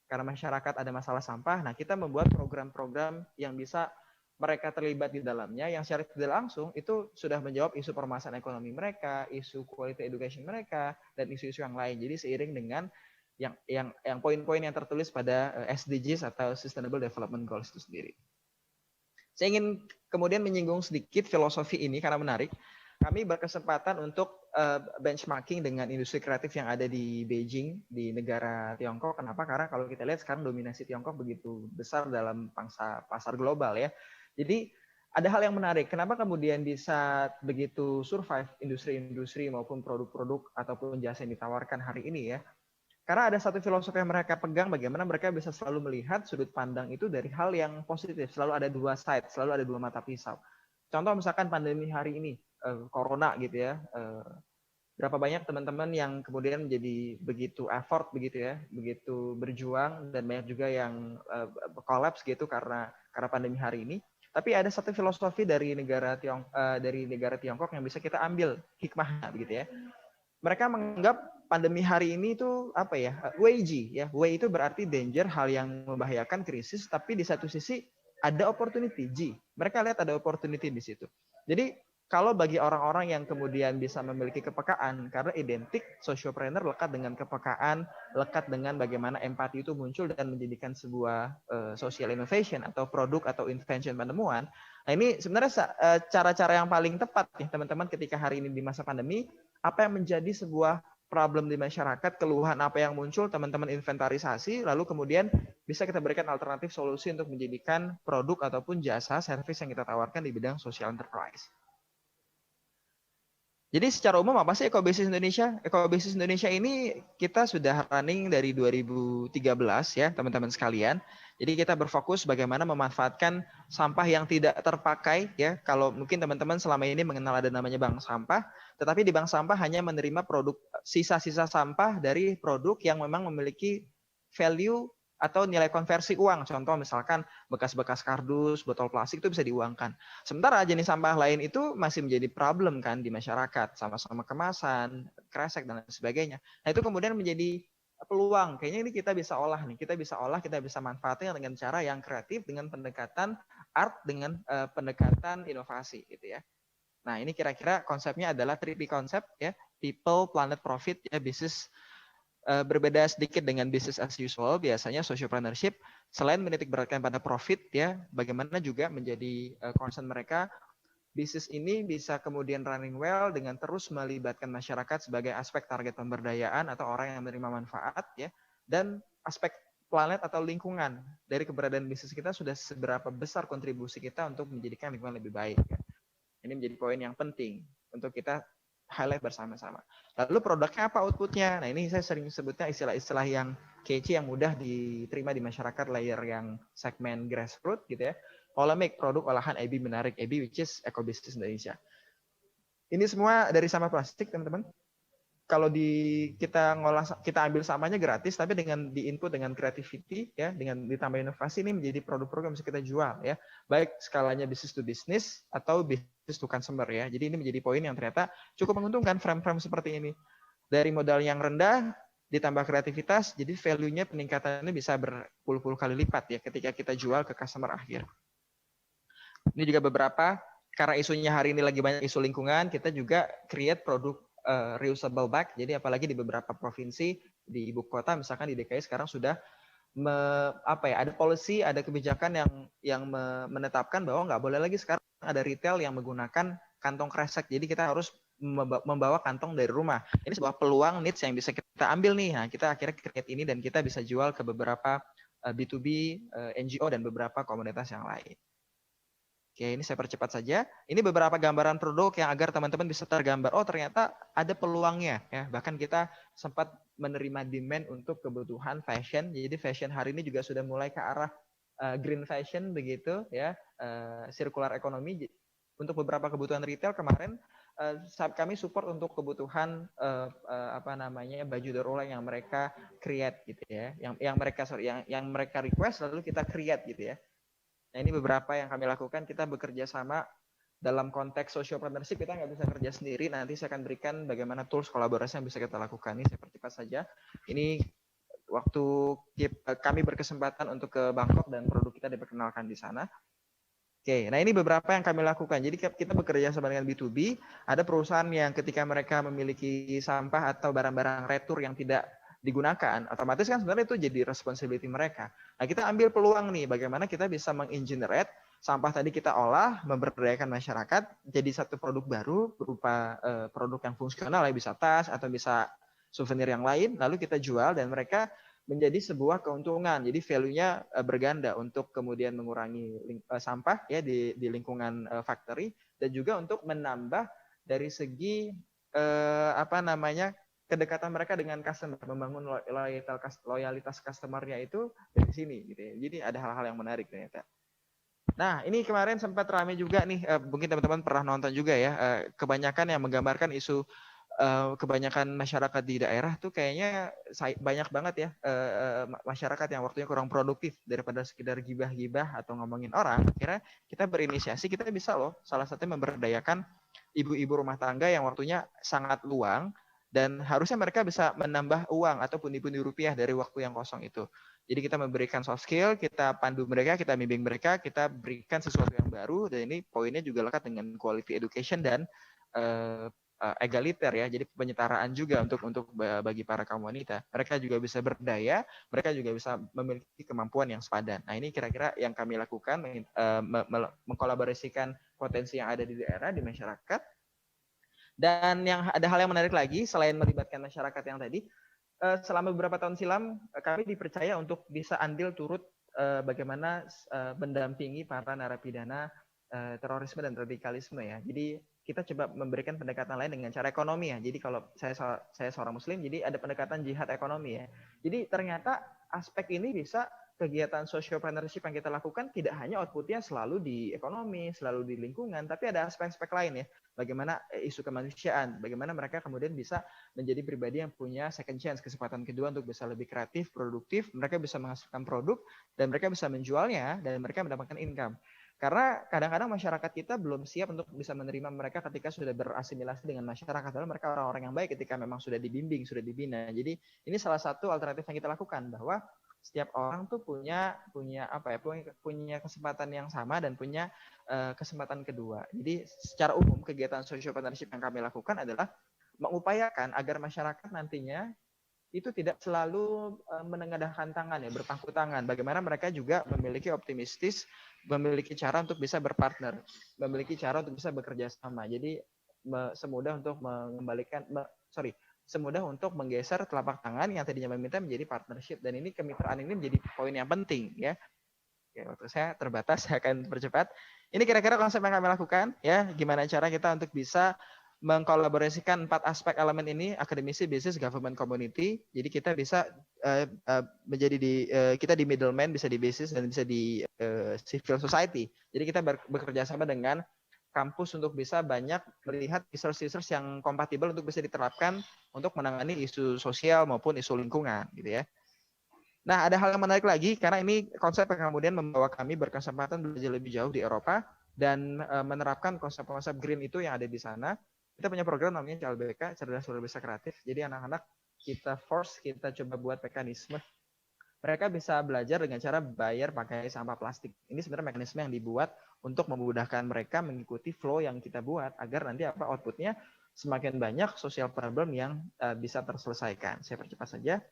Speaker 3: karena masyarakat ada masalah sampah, nah kita membuat program-program yang bisa mereka terlibat di dalamnya, yang secara tidak langsung itu sudah menjawab isu permasalahan ekonomi mereka, isu quality education mereka, dan isu-isu yang lain. Jadi seiring dengan yang poin-poin yang tertulis pada SDGs atau Sustainable Development Goals itu sendiri. Saya ingin kemudian menyinggung sedikit filosofi ini karena menarik. Kami berkesempatan untuk benchmarking dengan industri kreatif yang ada di Beijing, di negara Tiongkok. Kenapa? Karena kalau kita lihat sekarang dominasi Tiongkok begitu besar dalam pangsa pasar global ya. Jadi ada hal yang menarik. Kenapa kemudian bisa begitu survive industri-industri maupun produk-produk ataupun jasa yang ditawarkan hari ini ya? Karena ada satu filosofi yang mereka pegang, bagaimana mereka bisa selalu melihat sudut pandang itu dari hal yang positif. Selalu ada dua side, selalu ada dua mata pisau. Contoh misalkan pandemi hari ini, corona gitu ya. Berapa banyak teman-teman yang kemudian menjadi begitu effort begitu ya, begitu berjuang, dan banyak juga yang collapse gitu karena pandemi hari ini. Tapi ada satu filosofi dari negara Tiongkok yang bisa kita ambil hikmahnya begitu ya. Mereka menganggap pandemi hari ini itu apa ya, Wei-ji ya. Wei itu berarti danger, hal yang membahayakan, krisis, tapi di satu sisi ada opportunity, Ji. Mereka lihat ada opportunity di situ. Jadi kalau bagi orang-orang yang kemudian bisa memiliki kepekaan, karena identik sociopreneur lekat dengan kepekaan, lekat dengan bagaimana empati itu muncul dan menjadikan sebuah social innovation atau produk atau invention penemuan. Nah ini sebenarnya cara-cara yang paling tepat nih teman-teman ketika hari ini di masa pandemi, apa yang menjadi sebuah problem di masyarakat, keluhan apa yang muncul, teman-teman inventarisasi, lalu kemudian bisa kita berikan alternatif solusi untuk menjadikan produk ataupun jasa, service yang kita tawarkan di bidang social enterprise. Jadi secara umum apa sih Ekobisnis Indonesia? Ekobisnis Indonesia ini kita sudah running dari 2013 ya teman-teman sekalian. Jadi kita berfokus bagaimana memanfaatkan sampah yang tidak terpakai ya. Kalau mungkin teman-teman selama ini mengenal ada namanya bank sampah, tetapi di bank sampah hanya menerima produk sisa-sisa sampah dari produk yang memang memiliki value atau nilai konversi uang. Contoh misalkan bekas-bekas kardus, botol plastik itu bisa diuangkan. Sementara jenis sampah lain itu masih menjadi problem kan di masyarakat, sama-sama kemasan, kresek dan lain sebagainya. Nah itu kemudian menjadi peluang. Kayaknya ini kita bisa olah nih, kita bisa manfaatkan dengan cara yang kreatif, dengan pendekatan art, dengan pendekatan inovasi gitu ya. Nah ini kira-kira konsepnya adalah 3P konsep ya, people, planet, profit ya, bisnis. Berbeda sedikit dengan business as usual, biasanya sociopreneurship selain menitik beratkan pada profit ya, bagaimana juga menjadi concern mereka bisnis ini bisa kemudian running well dengan terus melibatkan masyarakat sebagai aspek target pemberdayaan atau orang yang menerima manfaat ya, dan aspek planet atau lingkungan dari keberadaan bisnis kita sudah seberapa besar kontribusi kita untuk menjadikan lingkungan lebih baik ya. Ini menjadi poin yang penting untuk kita highlight bersama-sama. Lalu produknya apa, outputnya? Nah ini saya sering sebutnya istilah-istilah yang kece, yang mudah diterima di masyarakat layer yang segmen grassroots gitu ya. Polemik, produk olahan AB menarik, AB which is Ekobisnis Indonesia. Ini semua dari sampah plastik teman-teman. Kalau kita ambil sampahnya gratis, tapi dengan di-input dengan creativity ya, dengan ditambah inovasi, ini menjadi produk-produk yang bisa kita jual ya, baik skalanya business to business atau business to consumer ya. Jadi ini menjadi poin yang ternyata cukup menguntungkan frame-frame seperti ini. Dari modal yang rendah ditambah kreativitas, jadi value-nya peningkatannya bisa berpuluh-puluh kali lipat ya ketika kita jual ke customer akhir. Ini juga beberapa, karena isunya hari ini lagi banyak isu lingkungan, kita juga create produk reusable bag. Jadi apalagi di beberapa provinsi di ibu kota, misalkan di DKI sekarang sudah ada policy, ada kebijakan yang menetapkan bahwa nggak boleh lagi sekarang ada retail yang menggunakan kantong kresek. Jadi kita harus membawa kantong dari rumah. Ini sebuah peluang niche yang bisa kita ambil nih. Nah, kita akhirnya create ini dan kita bisa jual ke beberapa B2B, NGO dan beberapa komunitas yang lain. Oke, ini saya percepat saja. Ini beberapa gambaran produk yang agar teman-teman bisa tergambar, oh ternyata ada peluangnya ya. Bahkan kita sempat menerima demand untuk kebutuhan fashion. Jadi fashion hari ini juga sudah mulai ke arah green fashion begitu ya, circular economy. Untuk beberapa kebutuhan retail kemarin kami support untuk kebutuhan baju daur ulang yang mereka create gitu ya. Yang mereka request lalu kita create gitu ya. Nah ini beberapa yang kami lakukan, kita bekerja sama dalam konteks sociopreneurship, kita nggak bisa kerja sendiri, nanti saya akan berikan bagaimana tools kolaborasi yang bisa kita lakukan. Ini saya percepat saja. Ini waktu kami berkesempatan untuk ke Bangkok dan produk kita diperkenalkan di sana. Oke, nah ini beberapa yang kami lakukan. Jadi kita bekerja sama dengan B2B, ada perusahaan yang ketika mereka memiliki sampah atau barang-barang retur yang tidak digunakan, otomatis kan sebenarnya itu jadi responsibility mereka. Nah kita ambil peluang nih, bagaimana kita bisa mengenerate sampah tadi, kita olah, memberdayakan masyarakat, jadi satu produk baru berupa produk yang fungsional, ya bisa tas atau bisa souvenir yang lain, lalu kita jual dan mereka menjadi sebuah keuntungan. Jadi value-nya berganda untuk kemudian mengurangi sampah ya di lingkungan factory, dan juga untuk menambah dari segi kedekatan mereka dengan customer, membangun loyalitas customer-nya itu dari sini gitu ya. Jadi ada hal-hal yang menarik ternyata. Nah, ini kemarin sempat ramai juga nih, mungkin teman-teman pernah nonton juga ya, kebanyakan yang menggambarkan isu kebanyakan masyarakat di daerah tuh kayaknya banyak banget ya masyarakat yang waktunya kurang produktif, daripada sekedar gibah-gibah atau ngomongin orang. Akhirnya kita berinisiasi, kita bisa loh salah satunya memberdayakan ibu-ibu rumah tangga yang waktunya sangat luang, dan harusnya mereka bisa menambah uang atau pundi-pundi rupiah dari waktu yang kosong itu. Jadi kita memberikan soft skill, kita pandu mereka, kita bimbing mereka, kita berikan sesuatu yang baru, dan ini poinnya juga lekat dengan quality education dan egaliter ya, jadi penyetaraan juga untuk bagi para kaum wanita. Mereka juga bisa berdaya, mereka juga bisa memiliki kemampuan yang sepadan. Nah, ini kira-kira yang kami lakukan, mengkolaborasikan potensi yang ada di daerah, di masyarakat. Dan ada hal yang menarik lagi selain melibatkan masyarakat yang tadi, selama beberapa tahun silam kami dipercaya untuk bisa andil turut bagaimana mendampingi para narapidana terorisme dan radikalisme ya. Jadi kita coba memberikan pendekatan lain dengan cara ekonomi ya. Jadi kalau saya seorang muslim, jadi ada pendekatan jihad ekonomi ya. Jadi ternyata aspek ini bisa kegiatan sociopreneurship yang kita lakukan tidak hanya outputnya selalu di ekonomi, selalu di lingkungan, tapi ada aspek-aspek lain ya. Bagaimana isu kemanusiaan, bagaimana mereka kemudian bisa menjadi pribadi yang punya second chance, kesempatan kedua untuk bisa lebih kreatif, produktif, mereka bisa menghasilkan produk, dan mereka bisa menjualnya, dan mereka mendapatkan income. Karena kadang-kadang masyarakat kita belum siap untuk bisa menerima mereka ketika sudah berasimilasi dengan masyarakat. Padahal mereka orang-orang yang baik ketika memang sudah dibimbing, sudah dibina. Jadi ini salah satu alternatif yang kita lakukan, bahwa setiap orang tuh punya kesempatan yang sama dan punya kesempatan kedua. Jadi secara umum kegiatan sociopreneurship yang kami lakukan adalah mengupayakan agar masyarakat nantinya itu tidak selalu menengadahkan tangan ya, berpangku tangan. Bagaimana mereka juga memiliki optimistis, memiliki cara untuk bisa berpartner, memiliki cara untuk bisa bekerja sama. Jadi semudah untuk menggeser telapak tangan yang tadinya meminta menjadi partnership. Dan ini kemitraan ini menjadi poin yang penting ya. Ya, waktu saya terbatas, saya akan percepat. Ini kira-kira konsep yang kami lakukan ya. Gimana cara kita untuk bisa mengkolaborasikan 4 aspek elemen ini: akademisi, bisnis, government, community. Jadi kita bisa kita di middleman, bisa di bisnis, dan bisa di civil society. Jadi kita bekerja sama dengan kampus untuk bisa banyak melihat research yang kompatibel untuk bisa diterapkan untuk menangani isu sosial maupun isu lingkungan gitu ya. Nah, ada hal yang menarik lagi, karena ini konsep yang kemudian membawa kami berkesempatan belajar lebih jauh di Eropa dan menerapkan konsep-konsep green itu yang ada di sana. Kita punya program namanya CLBK, Cerdas Luar Biasa Kreatif. Jadi anak-anak kita coba buat mekanisme. Mereka bisa belajar dengan cara bayar pakai sampah plastik. Ini sebenarnya mekanisme yang dibuat untuk memudahkan mereka mengikuti flow yang kita buat, agar nanti outputnya semakin banyak social problem yang bisa terselesaikan. Saya percepat saja.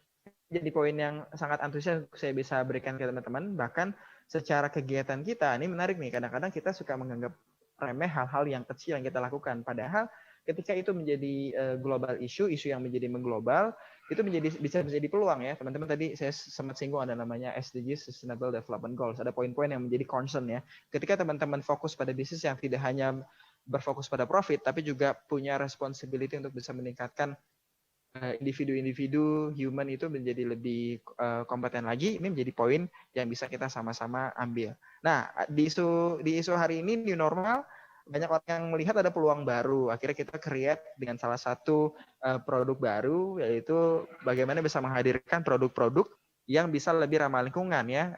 Speaker 3: Jadi poin yang sangat antusias saya bisa berikan ke teman-teman, bahkan secara kegiatan kita, ini menarik nih, kadang-kadang kita suka menganggap remeh hal-hal yang kecil yang kita lakukan, padahal ketika itu menjadi global isu yang menjadi mengglobal, itu bisa menjadi peluang ya. Teman-teman tadi saya sempat singgung ada namanya SDG, Sustainable Development Goals. Ada poin-poin yang menjadi concern ya. Ketika teman-teman fokus pada bisnis yang tidak hanya berfokus pada profit, tapi juga punya responsibility untuk bisa meningkatkan individu-individu human itu menjadi lebih kompeten lagi. Ini menjadi poin yang bisa kita sama-sama ambil. Nah, di isu hari ini new normal, banyak orang yang melihat ada peluang baru. Akhirnya kita create dengan salah satu produk baru, yaitu bagaimana bisa menghadirkan produk-produk yang bisa lebih ramah lingkungan ya.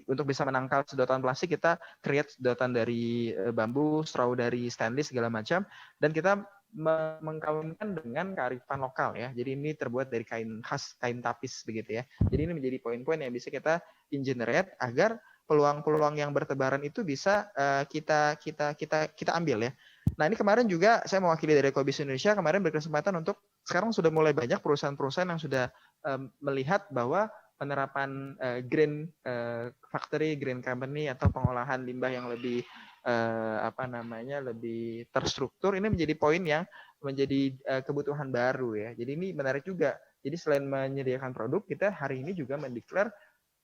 Speaker 3: Untuk bisa menangkal sedotan plastik, kita create sedotan dari bambu, straw dari stainless segala macam, dan kita mengkawinkan dengan kearifan lokal ya. Jadi ini terbuat dari kain khas, kain tapis begitu ya. Jadi ini menjadi poin-poin yang bisa kita generate agar peluang-peluang yang bertebaran itu bisa kita ambil ya. Nah, ini kemarin juga saya mewakili dari Ecobis Indonesia kemarin berkesempatan untuk, sekarang sudah mulai banyak perusahaan-perusahaan yang sudah melihat bahwa penerapan green factory, green company atau pengolahan limbah yang lebih lebih terstruktur, ini menjadi poin yang menjadi kebutuhan baru ya. Jadi ini menarik juga. Jadi selain menyediakan produk, kita hari ini juga mendeklar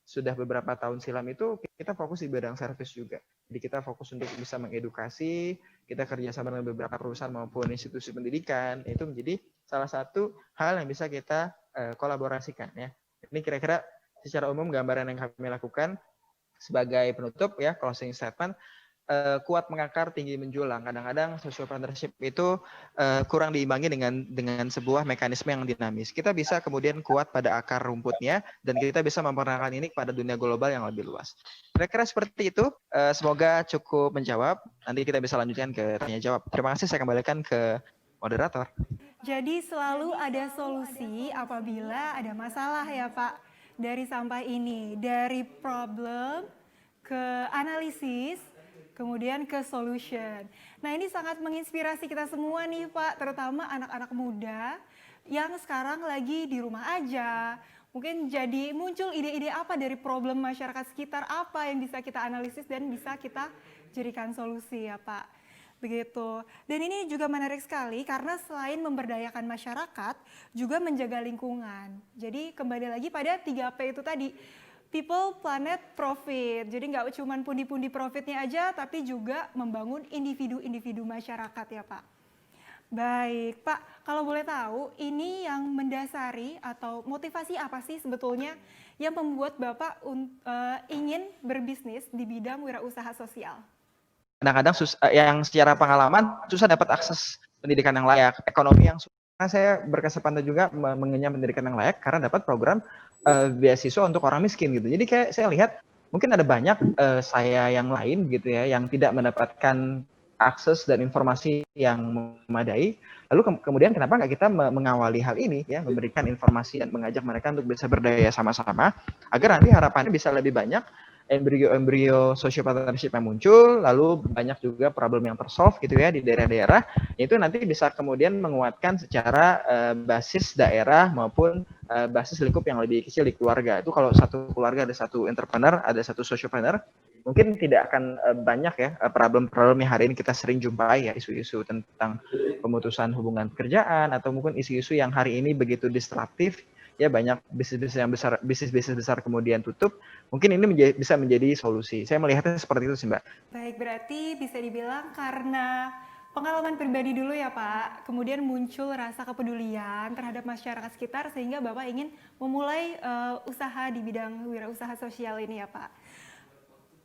Speaker 3: sudah beberapa tahun silam itu kita fokus di bidang service juga. Jadi kita fokus untuk bisa mengedukasi, kita kerjasama dengan beberapa perusahaan maupun institusi pendidikan. Itu menjadi salah satu hal yang bisa kita kolaborasikan ya. Ini kira-kira secara umum gambaran yang kami lakukan. Sebagai penutup ya, closing statement, kuat mengakar, tinggi menjulang. Kadang-kadang social partnership itu kurang diimbangi dengan sebuah mekanisme yang dinamis. Kita bisa kemudian kuat pada akar rumputnya dan kita bisa memperkenalkan ini kepada dunia global yang lebih luas. Kira-kira seperti itu. Semoga cukup menjawab. Nanti kita bisa lanjutkan ke tanya jawab. Terima kasih, saya kembalikan ke moderator.
Speaker 1: Jadi selalu ada solusi apabila ada masalah ya Pak dari sampah ini, dari problem ke analisis, kemudian ke solution. Nah ini sangat menginspirasi kita semua nih Pak, terutama anak-anak muda yang sekarang lagi di rumah aja. Mungkin jadi muncul ide-ide apa dari problem masyarakat sekitar, apa yang bisa kita analisis dan bisa kita jadikan solusi ya Pak. Begitu. Dan ini juga menarik sekali karena selain memberdayakan masyarakat, juga menjaga lingkungan. Jadi kembali lagi pada 3P itu tadi. People, planet, profit. Jadi nggak cuma pundi-pundi profitnya aja, tapi juga membangun individu-individu masyarakat ya Pak. Baik Pak, kalau boleh tahu ini yang mendasari atau motivasi apa sih sebetulnya yang membuat Bapak ingin berbisnis di bidang wirausaha sosial?
Speaker 3: Kadang-kadang yang secara pengalaman susah dapat akses pendidikan yang layak, ekonomi yang susah. Karena saya berkesempatan juga mengenyam pendidikan yang layak karena dapat program beasiswa untuk orang miskin gitu. Jadi kayak saya lihat mungkin ada banyak saya yang lain gitu ya yang tidak mendapatkan akses dan informasi yang memadai. Lalu kemudian kenapa nggak kita mengawali hal ini ya, memberikan informasi dan mengajak mereka untuk bisa berdaya sama-sama agar nanti harapannya bisa lebih banyak embrio social partnership yang muncul, lalu banyak juga problem yang tersolve gitu ya di daerah-daerah, itu nanti bisa kemudian menguatkan secara basis daerah maupun basis lingkup yang lebih kecil di keluarga. Itu kalau satu keluarga ada satu entrepreneur, ada satu socialpreneur, mungkin tidak akan banyak ya problem-problem yang hari ini kita sering jumpai ya, isu-isu tentang pemutusan hubungan pekerjaan atau mungkin isu-isu yang hari ini begitu disruptif ya, banyak bisnis-bisnis besar kemudian tutup. Mungkin ini bisa menjadi solusi. Saya melihatnya seperti itu sih Mbak.
Speaker 1: Baik, berarti bisa dibilang karena pengalaman pribadi dulu ya Pak, kemudian muncul rasa kepedulian terhadap masyarakat sekitar sehingga Bapak ingin memulai usaha di bidang wirausaha sosial ini ya Pak.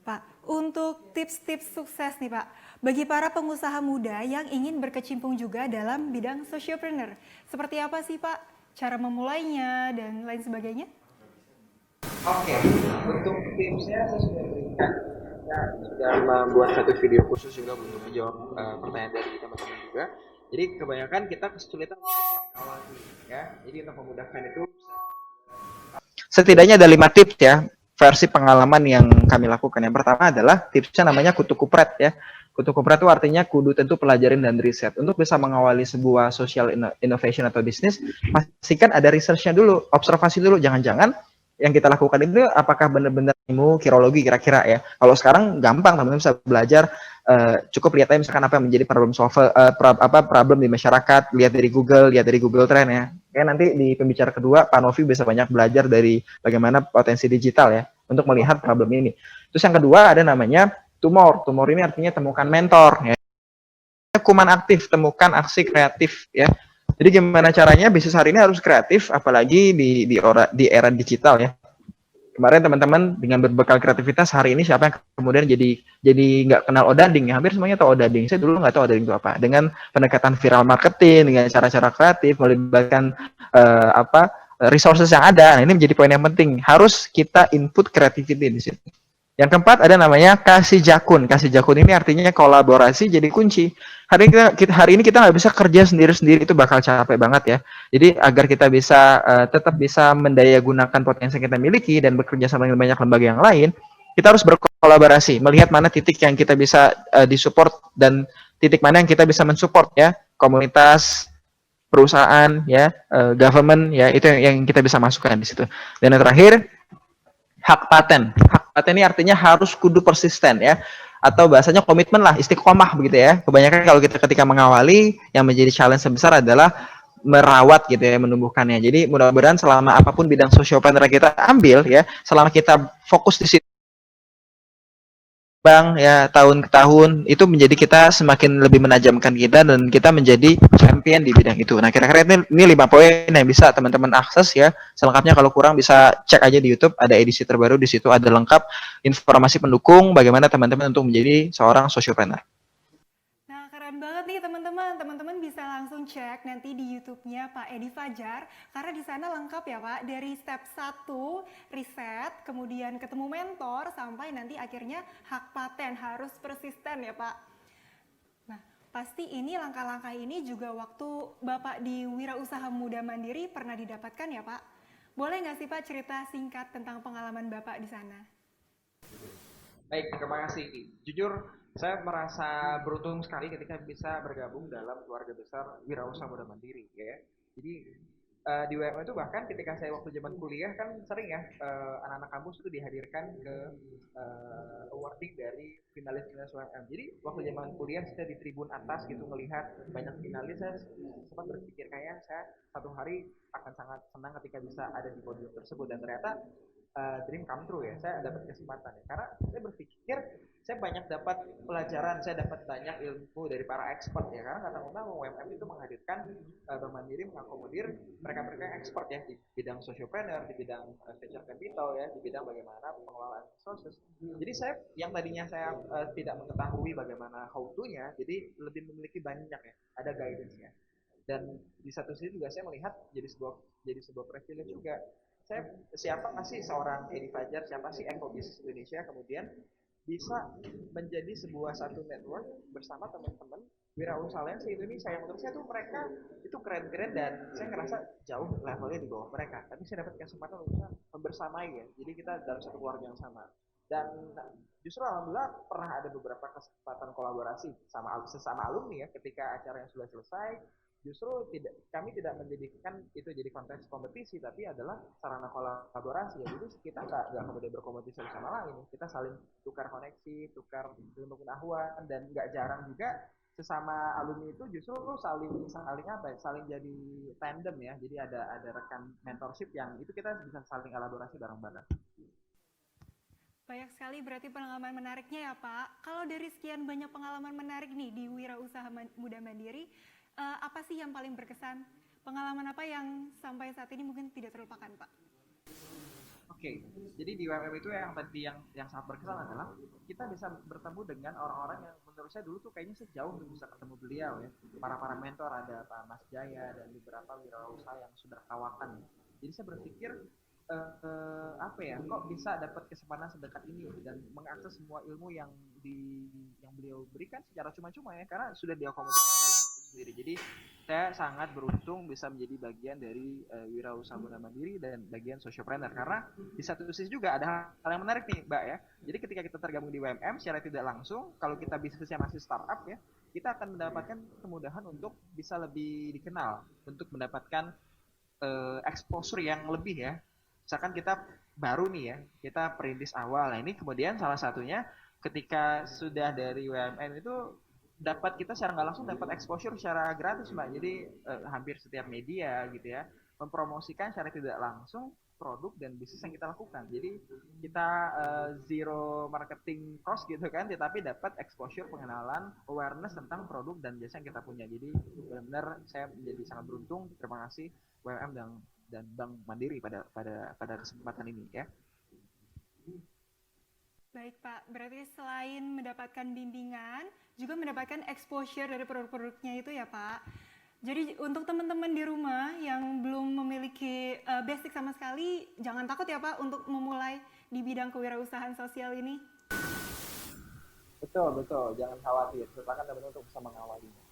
Speaker 1: Pak, untuk tips-tips sukses nih Pak, bagi para pengusaha muda yang ingin berkecimpung juga dalam bidang socialpreneur, seperti apa sih Pak cara memulainya dan lain sebagainya?
Speaker 3: Oke, untuk tipsnya saya sudah berikan. Saya sudah membuat satu video khusus juga untuk menjawab pertanyaan dari teman-teman juga. Jadi kebanyakan kita kesulitan awal ya. Jadi untuk memudahkan itu, setidaknya ada 5 tips ya, versi pengalaman yang kami lakukan. Yang pertama adalah tipsnya namanya kutu kupret ya. Kutu kupret itu artinya kudu tentu pelajarin dan riset. Untuk bisa mengawali sebuah social innovation atau bisnis, pastikan ada research-nya dulu, observasi dulu. Jangan-jangan yang kita lakukan itu apakah benar-benar ilmu kirologi kira-kira ya. Kalau sekarang gampang, teman-teman bisa belajar, cukup lihat aja misalkan apa yang menjadi problem solver, problem di masyarakat, lihat dari Google Trend ya. Kayak nanti di pembicara kedua, Pak Novi bisa banyak belajar dari bagaimana potensi digital ya untuk melihat problem ini. Terus yang kedua ada namanya tumor. Tumor ini artinya temukan mentor ya. Kuman aktif, temukan aksi kreatif ya. Jadi gimana caranya bisnis hari ini harus kreatif, apalagi di era digital ya. Kemarin teman-teman dengan berbekal kreativitas, hari ini siapa yang kemudian jadi nggak kenal odading ya. Hampir semuanya tahu odading. Saya dulu nggak tahu odading itu apa. Dengan pendekatan viral marketing, dengan cara-cara kreatif, melibatkan resources yang ada. Nah, ini menjadi poin yang penting. Harus kita input creativity di situ. Yang keempat ada namanya kasih jakun. Kasih jakun ini artinya kolaborasi jadi kunci. Hari ini kita nggak bisa kerja sendiri-sendiri, itu bakal capek banget ya. Jadi agar kita bisa tetap bisa mendaya gunakan potensi yang kita miliki dan bekerja sama dengan banyak lembaga yang lain, kita harus berkolaborasi, melihat mana titik yang kita bisa disupport dan titik mana yang kita bisa mensupport ya, komunitas, perusahaan ya, government ya, itu yang kita bisa masukkan di situ. Dan yang terakhir, hak paten. Hak paten ini artinya harus kudu persisten ya, atau bahasanya komitmen lah, istiqomah begitu ya. Kebanyakan kalau kita ketika mengawali, yang menjadi challenge sebesar adalah merawat gitu ya, menumbuhkannya. Jadi mudah-mudahan selama apapun bidang sociopreneur kita ambil ya, selama kita fokus di situ Bang ya tahun ke tahun itu menjadi kita semakin lebih menajamkan kita dan kita menjadi champion di bidang itu. Nah kira-kira ini 5 poin yang bisa teman-teman akses ya. Selengkapnya kalau kurang bisa cek aja di YouTube, ada edisi terbaru di situ, ada lengkap informasi pendukung bagaimana teman-teman untuk menjadi seorang sociopreneur.
Speaker 1: Nah, keren banget nih teman-teman. Teman-teman bisa langsung cek nanti di YouTube-nya Pak Edi Fajar karena di sana lengkap ya Pak, dari step 1 riset, kemudian ketemu mentor sampai nanti akhirnya hak paten, harus persisten ya Pak. Nah, pasti ini langkah-langkah ini juga waktu Bapak di Wirausaha Muda Mandiri pernah didapatkan ya Pak. Boleh nggak sih Pak cerita singkat tentang pengalaman Bapak di sana?
Speaker 3: Baik, terima kasih. Jujur, saya merasa beruntung sekali ketika bisa bergabung dalam keluarga besar Wirausaha Muda Mandiri, ya. Jadi di WMM itu bahkan ketika saya waktu zaman kuliah kan sering ya anak-anak kampus itu dihadirkan ke awarding dari finalis-finalis WMM. Jadi waktu zaman kuliah saya di tribun atas gitu melihat banyak finalis, saya sempat berpikir kayak saya satu hari akan sangat senang ketika bisa ada di podium tersebut dan ternyata dream come true ya, saya dapat kesempatan ya, karena saya berpikir saya banyak dapat pelajaran, saya dapat banyak ilmu dari para expert ya, karena nggak tahu UMM itu menghadirkan Bank Mandiri mengakomodir mereka-mereka yang expert ya di bidang sociopreneur, di bidang venture capital ya, di bidang bagaimana pengelolaan resources. Jadi saya yang tadinya saya tidak mengetahui bagaimana how to-nya, jadi lebih memiliki banyak ya, ada guidance-nya. Dan di satu sisi juga saya melihat jadi sebuah privilege juga. Saya siapa sih seorang Edi Fajar, siapa sih Ekobisnis Indonesia kemudian bisa menjadi sebuah satu network bersama teman-teman wirausaha lain se-Indonesia yang menurut saya tuh mereka itu keren-keren dan saya ngerasa jauh levelnya di bawah mereka. Tapi saya dapat kesempatan untuk membersamai ya. Jadi kita dalam satu keluarga yang sama. Dan justru alhamdulillah pernah ada beberapa kesempatan kolaborasi sesama alumni ya ketika acara yang sudah selesai. Justru kami tidak menjadikan itu jadi konteks kompetisi, tapi adalah sarana kolaborasi ya. Jadi kita nggak kemudian berkompetisi sama lain, kita saling tukar koneksi, tukar ilmu pengetahuan, dan nggak jarang juga sesama alumni itu justru saling apa ya, saling jadi tandem ya. Jadi ada rekan mentorship yang itu kita bisa saling elaborasi bareng-bareng.
Speaker 1: Banyak sekali berarti pengalaman menariknya ya Pak. Kalau dari sekian banyak pengalaman menarik nih di Wirausaha Muda Mandiri, apa sih yang paling berkesan? Pengalaman apa yang sampai saat ini mungkin tidak terlupakan, Pak?
Speaker 3: Oke, jadi di WMM itu yang tadi yang sangat berkesan adalah kita bisa bertemu dengan orang-orang yang menurut saya dulu tuh kayaknya sejauh untuk bisa ketemu beliau ya. Para mentor ada Pak Mas Jaya dan beberapa wirausaha yang sudah kawakan. Jadi saya berpikir apa ya, kok bisa dapat kesempatan sedekat ini dan mengakses semua ilmu yang beliau berikan secara cuma-cuma ya, karena sudah diakomodir sendiri. Jadi saya sangat beruntung bisa menjadi bagian dari Wirausaha Muda Mandiri dan bagian sociopreneur, karena di satu sisi juga ada hal yang menarik nih Mbak ya. Jadi ketika kita tergabung di WMM secara tidak langsung, kalau kita bisnisnya masih startup ya, kita akan mendapatkan kemudahan untuk bisa lebih dikenal, untuk mendapatkan exposure yang lebih ya. Misalkan kita baru nih ya, kita perintis awal. Nah ini kemudian salah satunya ketika sudah dari WMM itu kita secara nggak langsung dapat exposure secara gratis Mbak. Jadi hampir setiap media gitu ya mempromosikan secara tidak langsung produk dan bisnis yang kita lakukan. Jadi kita zero marketing cost gitu kan, tetapi dapat exposure, pengenalan, awareness tentang produk dan jasa yang kita punya. Jadi benar-benar saya menjadi sangat beruntung. Terima kasih WMM dan Bank Mandiri pada kesempatan ini ya.
Speaker 1: Baik Pak, berarti selain mendapatkan bimbingan, juga mendapatkan exposure dari produk-produknya itu ya Pak. Jadi untuk teman-teman di rumah yang belum memiliki basic sama sekali, jangan takut ya Pak untuk memulai di bidang kewirausahaan sosial ini.
Speaker 3: Betul, jangan khawatir, silakan teman-teman untuk bisa mengawalinya.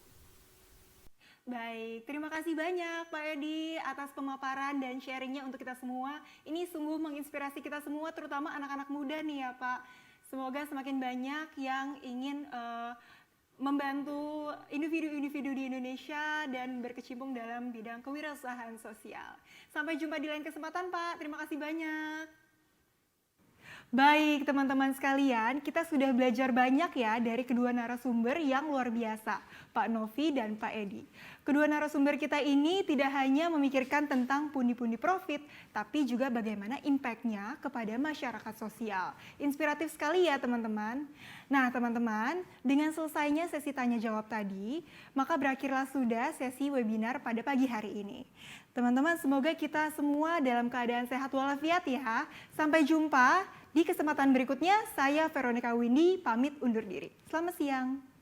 Speaker 1: Baik, terima kasih banyak Pak Edi atas pemaparan dan sharingnya untuk kita semua. Ini sungguh menginspirasi kita semua, terutama anak-anak muda nih ya Pak. Semoga semakin banyak yang ingin membantu individu-individu di Indonesia dan berkecimpung dalam bidang kewirausahaan sosial. Sampai jumpa di lain kesempatan Pak, terima kasih banyak. Baik, teman-teman sekalian, kita sudah belajar banyak ya dari kedua narasumber yang luar biasa, Pak Novi dan Pak Edi. Kedua narasumber kita ini tidak hanya memikirkan tentang pundi-pundi profit, tapi juga bagaimana impact-nya kepada masyarakat sosial. Inspiratif sekali ya teman-teman. Nah teman-teman, dengan selesainya sesi tanya jawab tadi, maka berakhirlah sudah sesi webinar pada pagi hari ini. Teman-teman, semoga kita semua dalam keadaan sehat walafiat ya. Sampai jumpa di kesempatan berikutnya. Saya Veronica Windy pamit undur diri. Selamat siang.